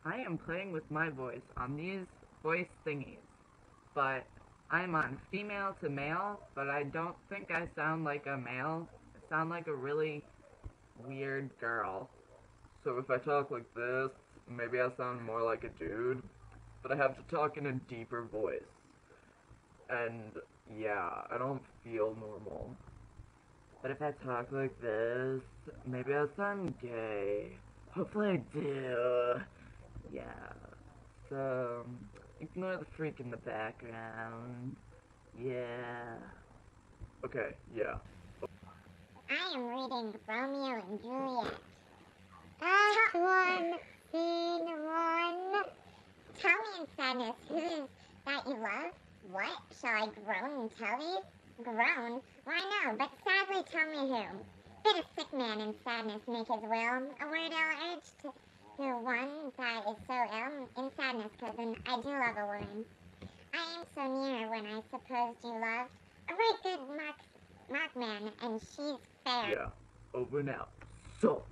I am playing with my voice on these voice thingies, but I'm on female to male, but I don't think I sound like a male. I sound like a really weird girl. So if I talk like this, maybe I sound more like a dude, but I have to talk in a deeper voice. And yeah, I don't feel normal. But if I talk like this, maybe I sound gay. Hopefully I do. Yeah. So, ignore the freak in the background. Yeah. Okay, yeah. I am reading Romeo and Juliet. Act 1, Scene 1. Tell me in sadness, who is that you love? What? Shall I groan and tell you? Groan? Why no, but sadly tell me who. Bid a sick man in sadness make his will. A word I'll urge to one that is so ill in sadness, cousin. I do love a woman. I am so near when I supposed you loved. A right good mark man, and she's fair. Yeah. Over now. So.